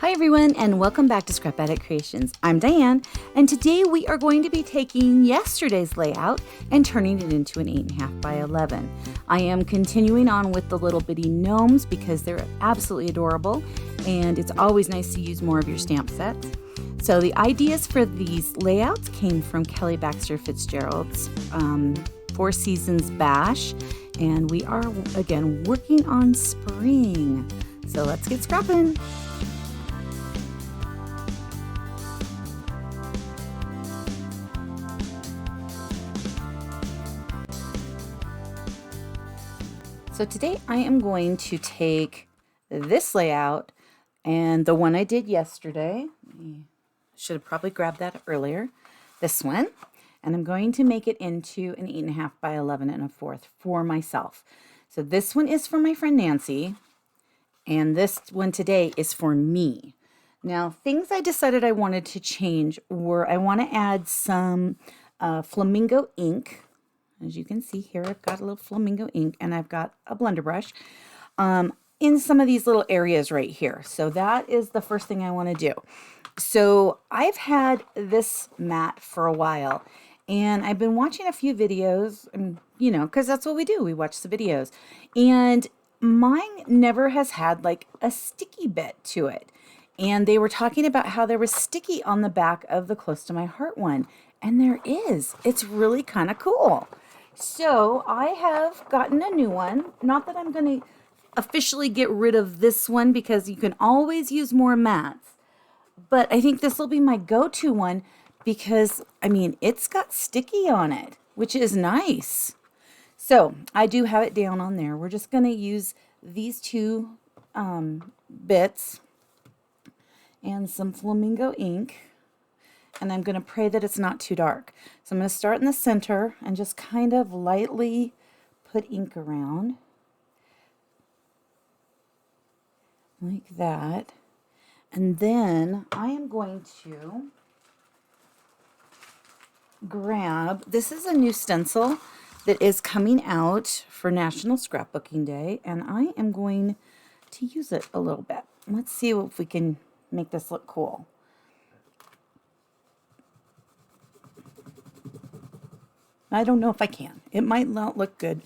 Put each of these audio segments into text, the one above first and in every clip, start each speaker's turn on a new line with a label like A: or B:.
A: Hi everyone, and welcome back to Scrap Addict Creations. I'm Diane, and today we are going to be taking yesterday's layout and turning it into an 8.5 by 11. I am continuing on with the little bitty gnomes because they're absolutely adorable, and it's always nice to use more of your stamp sets. So the ideas for these layouts came from Kelly Baxter Fitzgerald's Four Seasons Bash, and we are again working on spring. So let's get scrapping. So today I am going to take this layout and the one I did yesterday. Should have probably grabbed that earlier. This one. And I'm going to make it into an 8.5 by 11 1/4 for myself. So this one is for my friend Nancy. And this one today is for me. Now, things I decided I wanted to change were I want to add some Flamingo ink. As you can see here, I've got a little Flamingo ink and I've got a blender brush in some of these little areas right here. So that is the first thing I want to do. So I've had this mat for a while and I've been watching a few videos, and you know, because that's what we do. We watch the videos. And mine never has had like a sticky bit to it. And they were talking about how there was sticky on the back of the Close to My Heart one. And there is. It's really kind of cool. So I have gotten a new one. Not that I'm going to officially get rid of this one because you can always use more mats. But I think this will be my go-to one because, I mean, it's got sticky on it, which is nice. So I do have it down on there. We're just going to use these two bits and some Flamingo ink. And I'm going to pray that it's not too dark. So I'm going to start in the center and just kind of lightly put ink around. Like that. And then I am going to grab, this is a new stencil that is coming out for National Scrapbooking Day. And I am going to use it a little bit. Let's see if we can make this look cool. I don't know if I can. It might not look good.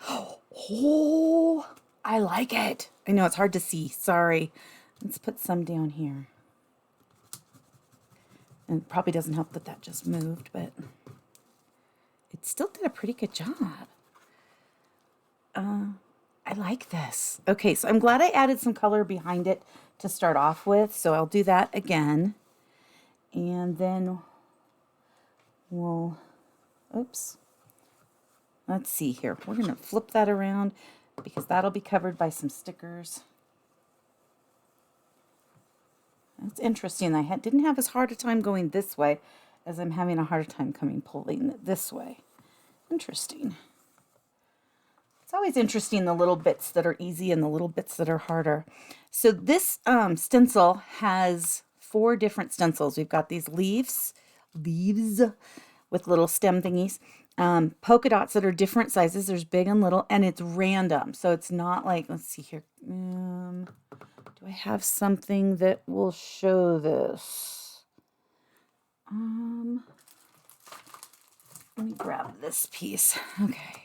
A: Oh, I like it. I know it's hard to see. Sorry. Let's put some down here. And it probably doesn't help that that just moved, but it still did a pretty good job. I like this. Okay, so I'm glad I added some color behind it to start off with. So I'll do that again. And then we'll... Oops. Let's see here. We're going to flip that around because that'll be covered by some stickers. That's interesting. I didn't have as hard a time going this way as I'm having a harder time pulling it this way. Interesting. It's always interesting the little bits that are easy and the little bits that are harder. So this stencil has 4 different stencils. We've got these leaves with little stem thingies, polka dots that are different sizes. There's big and little, and it's random. So it's not like, let's see here. Do I have something that will show this? Let me grab this piece. Okay.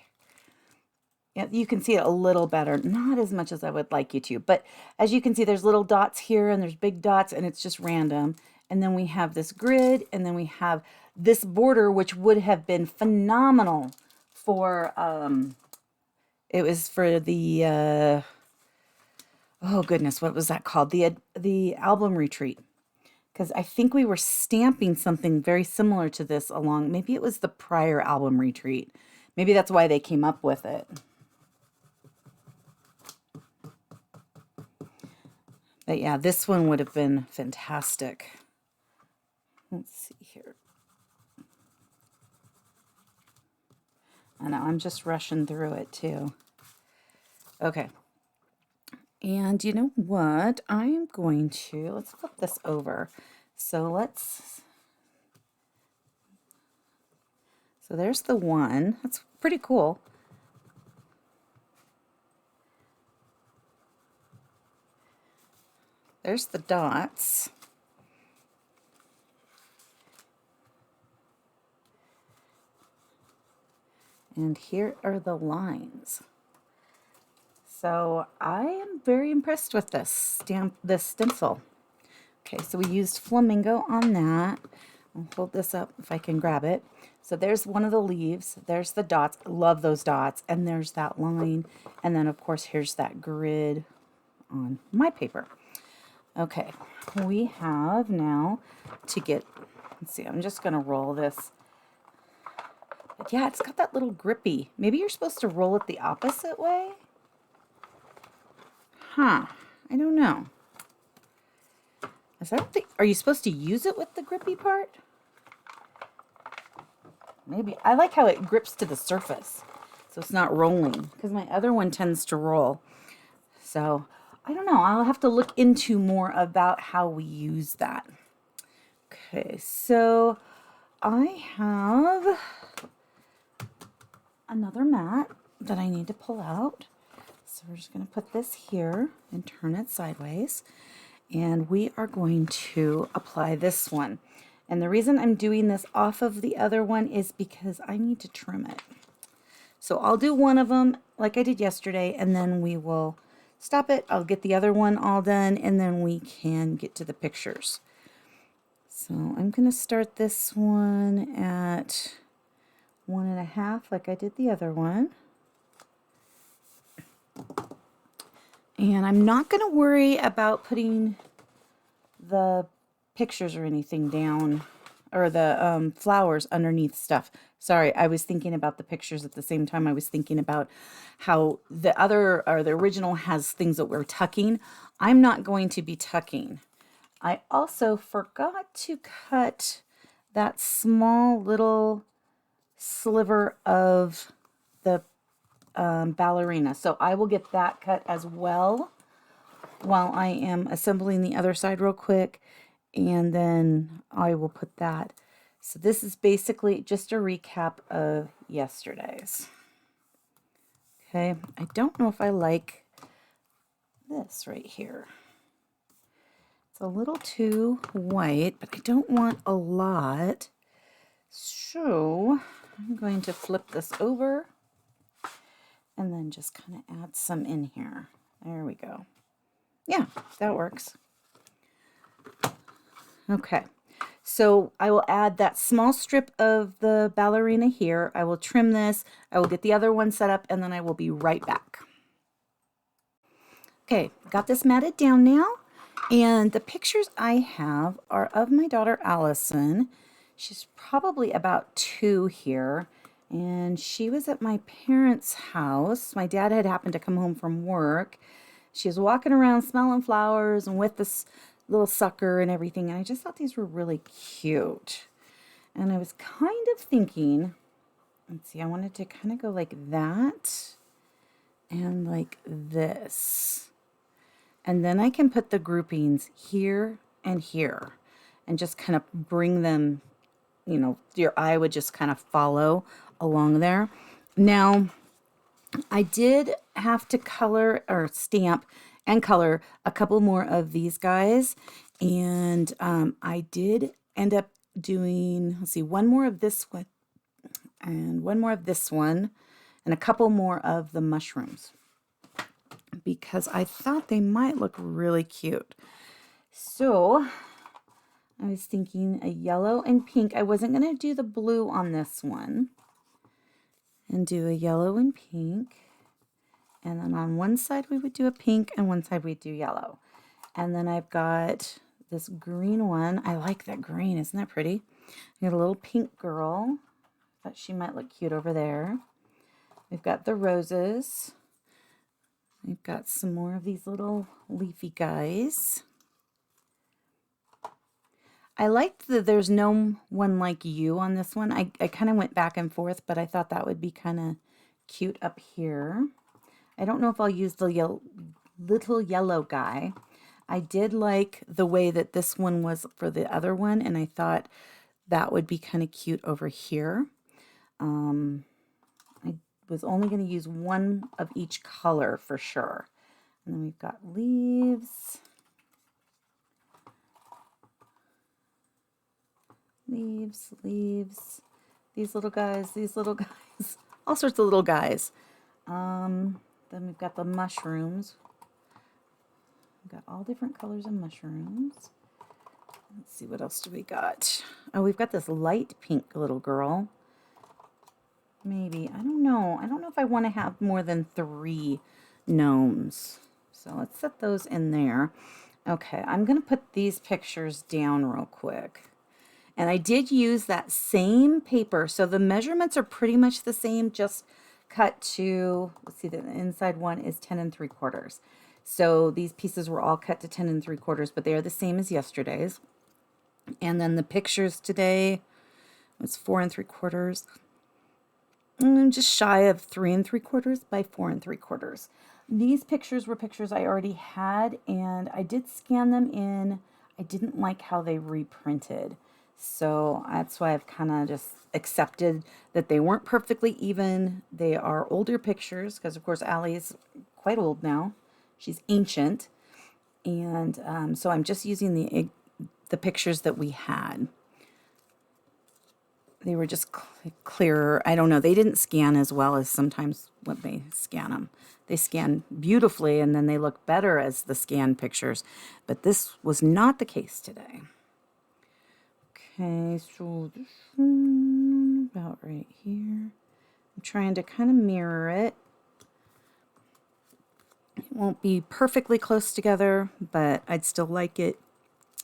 A: Yeah, you can see it a little better. Not as much as I would like you to, but as you can see, there's little dots here and there's big dots, and it's just random. And then we have this grid, and then we have this border, which would have been phenomenal for, it was for the, oh goodness, what was that called? The album retreat. Because I think we were stamping something very similar to this along, maybe it was the prior album retreat. Maybe that's why they came up with it. But yeah, this one would have been fantastic. Let's see here. I know, I'm just rushing through it too. Okay. And you know what? I'm going to, let's flip this over. So there's the one. That's pretty cool. there's the dots. And here are the lines. So I am very impressed with this stencil. Okay, so we used Flamingo on that. I'll hold this up if I can grab it. So there's one of the leaves. There's the dots. I love those dots. And there's that line. And then, of course, here's that grid on my paper. Okay, we have now to get, let's see, I'm just going to roll this. But yeah, it's got that little grippy. Maybe you're supposed to roll it the opposite way? Huh, I don't know. Are you supposed to use it with the grippy part? Maybe. I like how it grips to the surface, so it's not rolling, because my other one tends to roll. So, I don't know. I'll have to look into more about how we use that. Okay, so I have another mat that I need to pull out. So we're just going to put this here and turn it sideways. And we are going to apply this one. And the reason I'm doing this off of the other one is because I need to trim it. So I'll do one of them like I did yesterday, and then we will stop it. I'll get the other one all done, and then we can get to the pictures. So I'm going to start this one at 1.5 like I did the other one. And I'm not going to worry about putting the pictures or anything down, or the flowers underneath stuff. Sorry, I was thinking about the pictures at the same time I was thinking about how the other, or the original, has things that we're tucking. I'm not going to be tucking. I also forgot to cut that small little sliver of the ballerina. So I will get that cut as well while I am assembling the other side real quick, and then I will put that. So this is basically just a recap of yesterday's. Okay, I don't know if I like this right here. It's a little too white, but I don't want a lot. So I'm going to flip this over and then just kind of add some in here. There we go. Yeah, that works. Okay, so I will add that small strip of the ballerina here. I will trim this. I will get the other one set up, and then I will be right back. Okay, got this matted down now. And the pictures I have are of my daughter Allison. She's probably about 2 here. And she was at my parents' house. My dad had happened to come home from work. She was walking around smelling flowers and with this little sucker and everything. And I just thought these were really cute. And I was kind of thinking, let's see, I wanted to kind of go like that and like this. And then I can put the groupings here and here and just kind of bring them, you know, your eye would just kind of follow along there. Now, I did have to color or stamp and color a couple more of these guys. And I did end up doing, let's see, one more of this one and one more of this one and a couple more of the mushrooms, because I thought they might look really cute. So I was thinking a yellow and pink. I wasn't going to do the blue on this one, and do a yellow and pink. And then on one side we would do a pink and one side we'd do yellow. And then I've got this green one. I like that green. Isn't that pretty? I got a little pink girl. Thought she might look cute over there. We've got the roses. We've got some more of these little leafy guys. I liked that there's no one like you on this one. I kind of went back and forth, but I thought that would be kind of cute up here. I don't know if I'll use the little yellow guy. I did like the way that this one was for the other one, and I thought that would be kind of cute over here. I was only going to use one of each color for sure. And then we've got leaves. leaves, leaves, these little guys, all sorts of little guys. Then we've got the mushrooms. We've got all different colors of mushrooms. Let's see, what else do we got? Oh, we've got this light pink little girl. Maybe, I don't know. I don't know if I want to have more than 3 gnomes. So let's set those in there. Okay, I'm going to put these pictures down real quick. And I did use that same paper. So the measurements are pretty much the same, just cut to, let's see, the inside one is 10 3/4. So these pieces were all cut to 10 3/4, but they are the same as yesterday's. And then the pictures today was 4 3/4. Just shy of 3 3/4 by 4 3/4. These pictures were pictures I already had, and I did scan them in. I didn't like how they reprinted. So that's why I've kind of just accepted that they weren't perfectly even. They are older pictures, because of course Allie is quite old now. She's ancient. And so I'm just using the pictures that we had. They were just clearer. I don't know. They didn't scan as well as sometimes when they scan them. They scan beautifully, and then they look better as the scanned pictures. But this was not the case today. Okay, so this one about right here. I'm trying to kind of mirror it. It won't be perfectly close together, but I'd still like it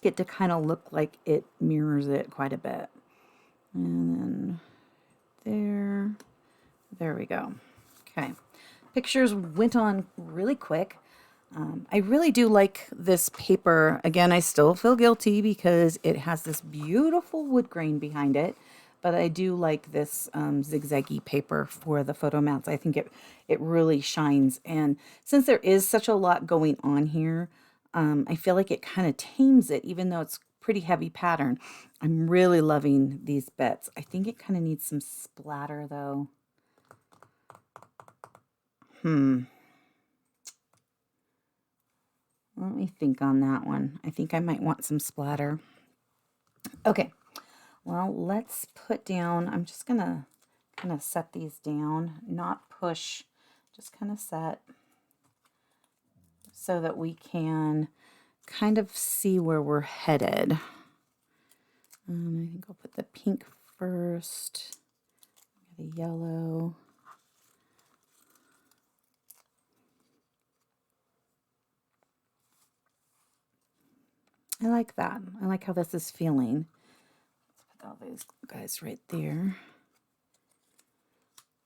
A: to kind of look like it mirrors it quite a bit. And then there we go. Okay, pictures went on really quick. I really do like this paper. Again, I still feel guilty because it has this beautiful wood grain behind it, but I do like this zigzaggy paper for the photo mounts. I think it really shines. And since there is such a lot going on here, I feel like it kind of tames it, even though it's pretty heavy pattern. I'm really loving these bits. I think it kind of needs some splatter though. Let me think on that one. I think I might want some splatter. Okay, well, let's put down, I'm just gonna kind of set these down, not push, just kind of set so that we can kind of see where we're headed. I think I'll put the pink first, the yellow. I like that. I like how this is feeling. Let's put all those guys right there.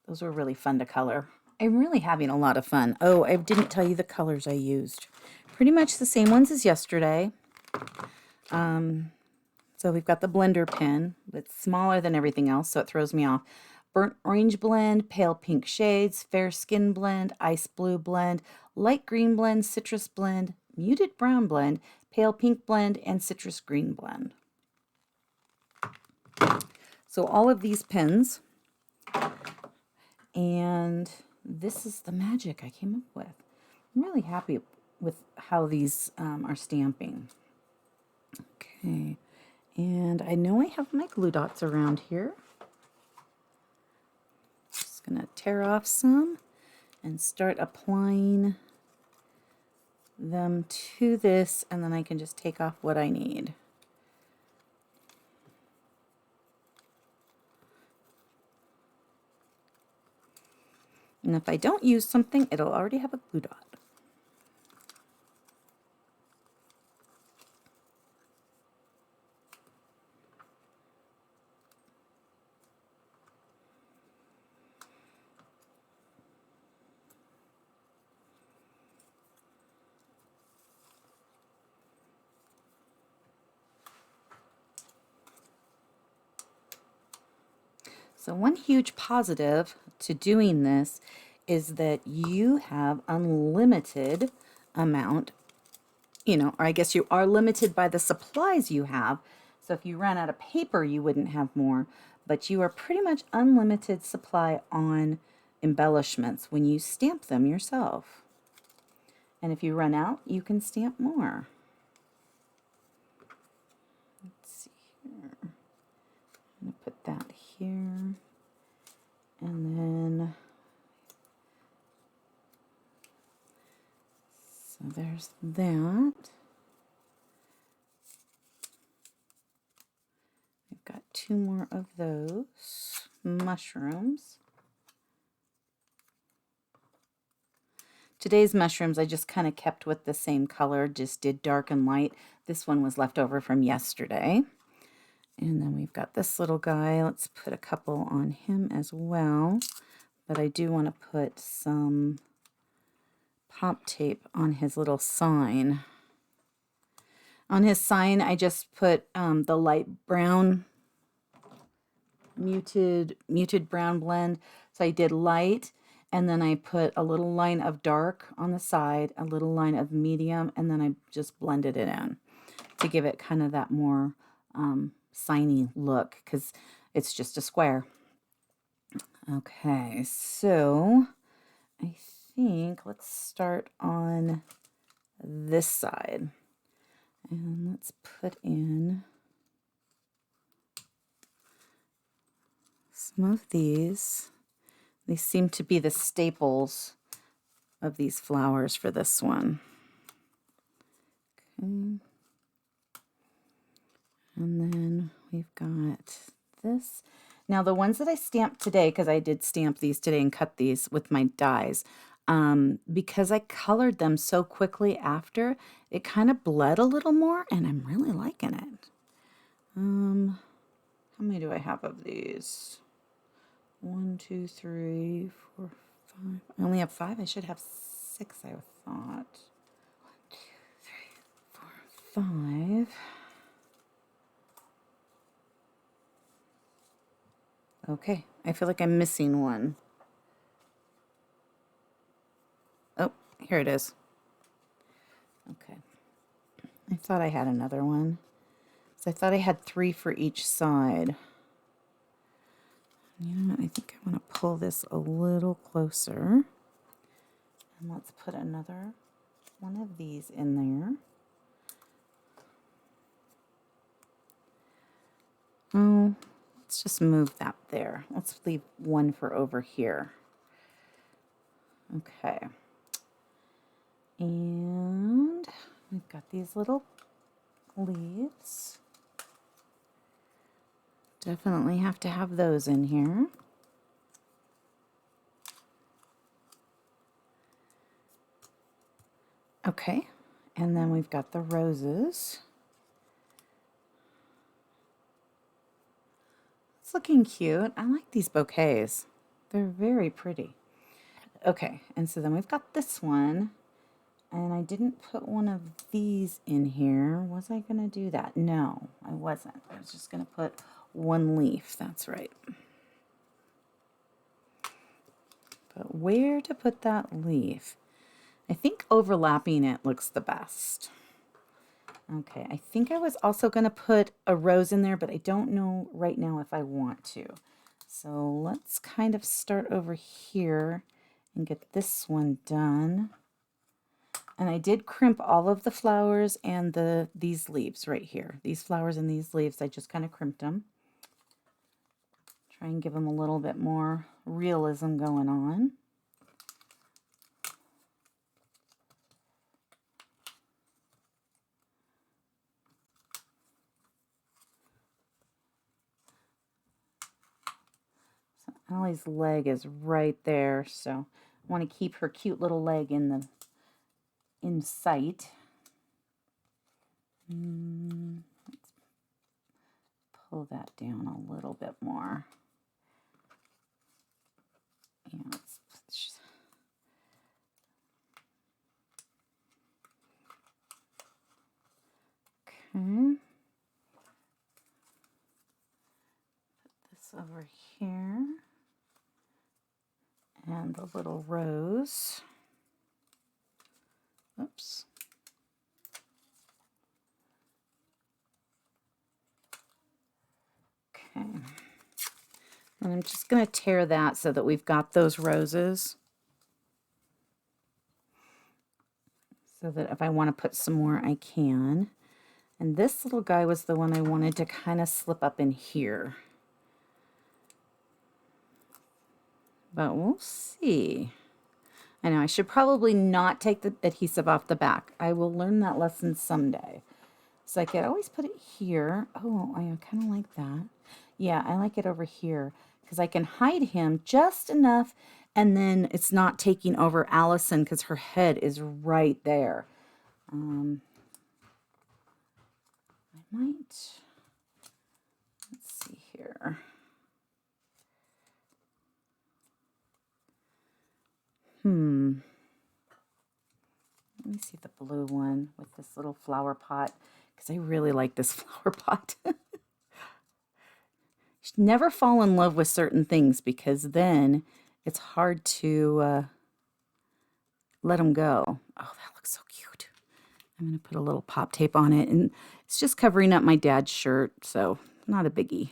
A: Those were really fun to color. I'm really having a lot of fun. Oh, I didn't tell you the colors I used. Pretty much the same ones as yesterday. So we've got the blender pen. It's smaller than everything else, so it throws me off. Burnt orange blend, pale pink shades, fair skin blend, ice blue blend, light green blend, citrus blend, muted brown blend, pale pink blend, and citrus green blend. So all of these pens, and this is the magic I came up with. I'm really happy with how these are stamping. Okay, and I know I have my glue dots around here. Just gonna tear off some and start applying them to this, and then I can just take off what I need. And if I don't use something, it'll already have a glue dot. So one huge positive to doing this is that you have unlimited amount, or I guess you are limited by the supplies you have. So if you ran out of paper, you wouldn't have more, but you are pretty much unlimited supply on embellishments when you stamp them yourself. And if you run out, you can stamp more. Let's see here. here. And then, so there's that. I've got 2 more of those mushrooms. Today's mushrooms I just kind of kept with the same color, just did dark and light. This one was left over from yesterday. And then we've got this little guy. Let's put a couple on him as well. But I do want to put some pop tape on his little sign. On his sign, I just put the light brown, muted brown blend. So I did light, and then I put a little line of dark on the side, a little line of medium, and then I just blended it in to give it kind of that more signy look, because it's just a square. Okay, so I think let's start on this side. And let's put in some of these. These seem to be the staples of these flowers for this one. Okay. And then we've got this. Now the ones that I stamped today, because I did stamp these today and cut these with my dies, because I colored them so quickly after, it kind of bled a little more, and I'm really liking it. How many do I have of these? 1, 2, 3, 4, 5. I only have 5. I should have 6, I thought. 1, 2, 3, 4, 5. Okay, I feel like I'm missing one. Oh, here it is. Okay. I thought I had another one. So I thought I had 3 for each side. You know what? I think I want to pull this a little closer. And let's put another one of these in there. Oh, let's just move that there. Let's leave one for over here. Okay. And we've got these little leaves. Definitely have to have those in here. Okay, and then we've got the roses. It's looking cute. I like these bouquets. They're very pretty. Okay, and so then we've got this one. And I didn't put one of these in here. Was I going to do that? No, I wasn't. I was just going to put one leaf. That's right. But where to put that leaf? I think overlapping it looks the best. Okay, I think I was also going to put a rose in there, but I don't know right now if I want to. So let's kind of start over here and get this one done. And I did crimp all of the flowers and these leaves right here. These flowers and these leaves, I just kind of crimped them. Try and give them a little bit more realism going on. So Allie's leg is right there, so I want to keep her cute little leg in sight. Let's pull that down a little bit more. Yeah, okay. Put this over here. And the little rose. Oops. Okay. And I'm just going to tear that so that we've got those roses. So that if I want to put some more, I can. And this little guy was the one I wanted to kind of slip up in here. but we'll see. I know I should probably not take the adhesive off the back. I will learn that lesson someday. So I could always put it here. Oh, I kind of like that. Yeah, I like it over here because I can hide him just enough, and then it's not taking over Allison because her head is right there. I might, let's see here. Let me see the blue one with this little flower pot, because I really like this flower pot. Never fall in love with certain things, because then it's hard to let them go. Oh, that looks so cute. I'm going to put a little pop tape on it, and it's just covering up my dad's shirt, so not a biggie.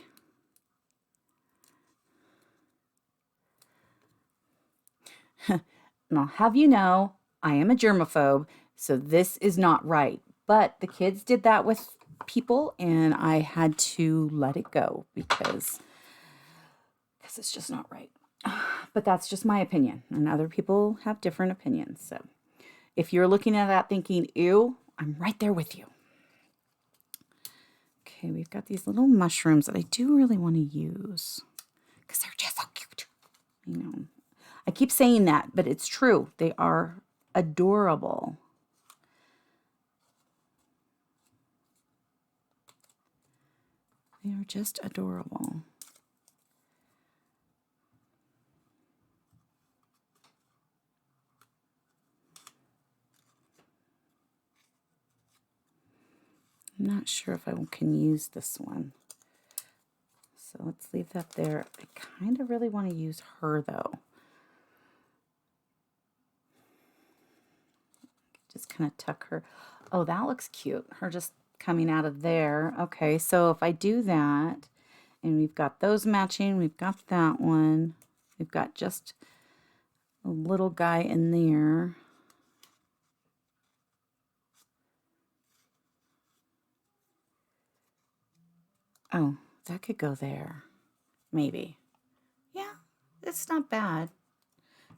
A: And I'll have you know, I am a germaphobe, so this is not right. But the kids did that with people, and I had to let it go because it's just not right. But that's just my opinion, and other people have different opinions. So if you're looking at that thinking, ew, I'm right there with you. Okay, we've got these little mushrooms that I do really want to use because they're just so cute. You know, I keep saying that, but it's true. They are adorable. They are just adorable. I'm not sure if I can use this one. So let's leave that there. I kind of really want to use her though. Just kind of tuck her. Oh, that looks cute. Her just coming out of there. Okay, so if I do that, and we've got those matching, we've got that one. We've got just a little guy in there. Oh, that could go there. Maybe. Yeah, it's not bad.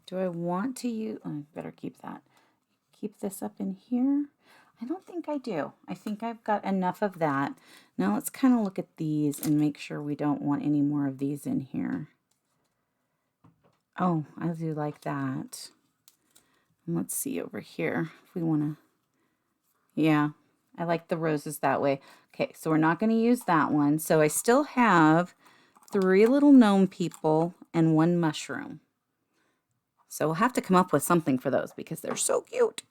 A: Do I want to use... Oh, I better keep that. Keep this up in here. I don't think I do. I think I've got enough of that. Now let's kind of look at these and make sure we don't want any more of these in here. Oh, I do like that. And let's see over here if we want to... Yeah, I like the roses that way. Okay, so we're not going to use that one. So I still have 3 little gnome people and 1 mushroom. So we'll have to come up with something for those because they're so cute.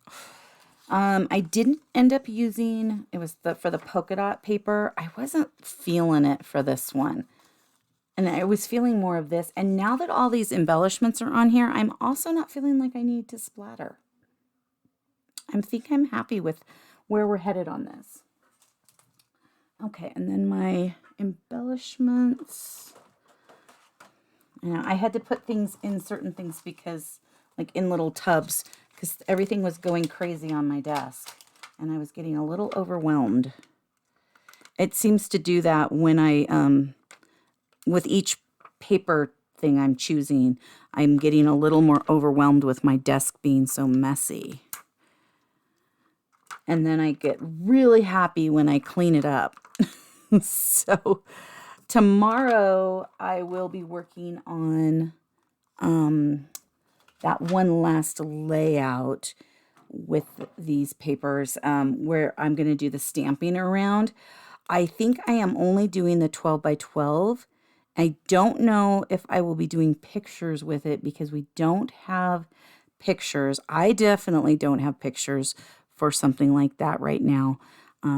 A: I didn't end up using, it was for the polka dot paper. I wasn't feeling it for this one. And I was feeling more of this. And now that all these embellishments are on here, I'm also not feeling like I need to splatter. I think I'm happy with where we're headed on this. Okay, and then my embellishments. Now, I had to put things in certain things because, like in little tubs, because everything was going crazy on my desk. And I was getting a little overwhelmed. It seems to do that when I, with each paper thing I'm choosing, I'm getting a little more overwhelmed with my desk being so messy. And then I get really happy when I clean it up. So tomorrow I will be working on that one last layout with these papers where I'm going to do the stamping around. I think I am only doing the 12 by 12. I don't know if I will be doing pictures with it because we don't have pictures. I definitely don't have pictures for something like that right now.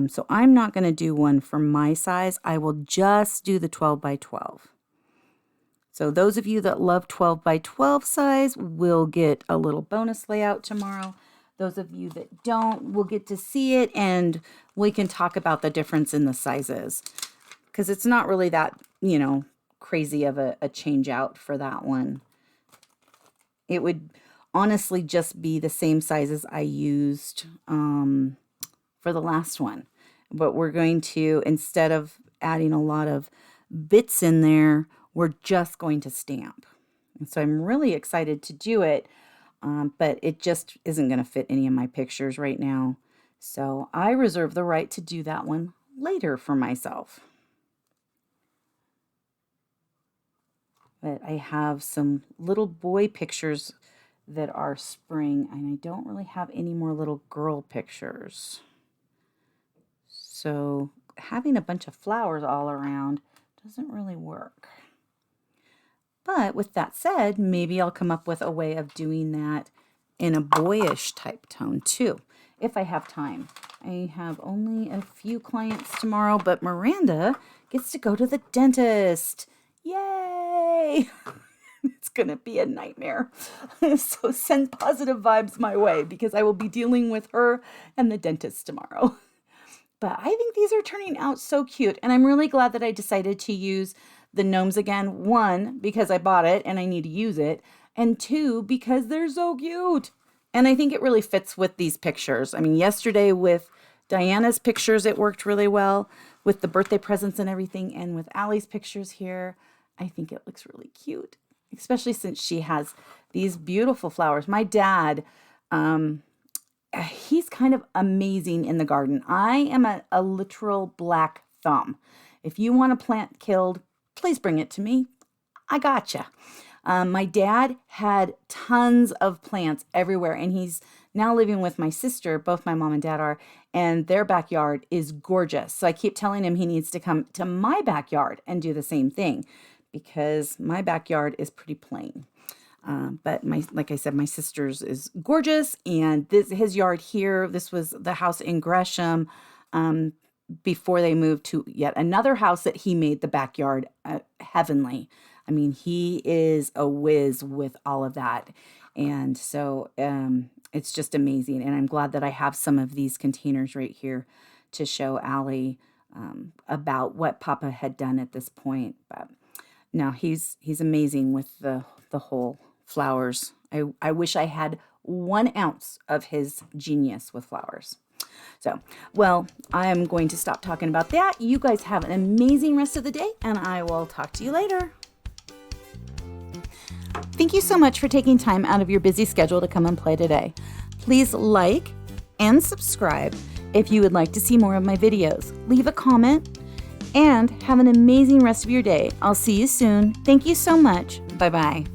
A: So I'm not going to do one for my size. I will just do the 12 by 12. So those of you that love 12 by 12 size will get a little bonus layout tomorrow. Those of you that don't will get to see it, and we can talk about the difference in the sizes. Because it's not really that, you know, crazy of a change out for that one. It would honestly just be the same sizes I used for the last one. But we're going to, instead of adding a lot of bits in there, we're just going to stamp. And so I'm really excited to do it, but it just isn't going to fit any of my pictures right now. So I reserve the right to do that one later for myself. But I have some little boy pictures that are spring, and I don't really have any more little girl pictures. So having a bunch of flowers all around doesn't really work. But with that said, maybe I'll come up with a way of doing that in a boyish type tone too, if I have time. I have only a few clients tomorrow, but Miranda gets to go to the dentist. Yay! It's going to be a nightmare. So send positive vibes my way because I will be dealing with her and the dentist tomorrow. But I think these are turning out so cute, and I'm really glad that I decided to use the gnomes again. One, because I bought it and I need to use it, and two, because they're so cute. And I think it really fits with these pictures. I mean, yesterday with Diana's pictures, it worked really well with the birthday presents and everything, and with Allie's pictures here, I think it looks really cute, especially since she has these beautiful flowers. My dad, he's kind of amazing in the garden. I am a literal black thumb. If you want a plant killed, please bring it to me. I gotcha. My dad had tons of plants everywhere, and he's now living with my sister. Both my mom and dad are, and their backyard is gorgeous. So I keep telling him he needs to come to my backyard and do the same thing because my backyard is pretty plain. But like I said, my sister's is gorgeous, and his yard here, this was the house in Gresham, before they moved to yet another house that he made the backyard heavenly. I mean, he is a whiz with all of that. And so it's just amazing. And I'm glad that I have some of these containers right here to show Allie about what Papa had done at this point. But no, he's amazing with the whole flowers. I wish I had 1 ounce of his genius with flowers. So, well, I am going to stop talking about that. You guys have an amazing rest of the day, and I will talk to you later. Thank you so much for taking time out of your busy schedule to come and play today. Please like and subscribe if you would like to see more of my videos. Leave a comment and have an amazing rest of your day. I'll see you soon. Thank you so much. Bye-bye.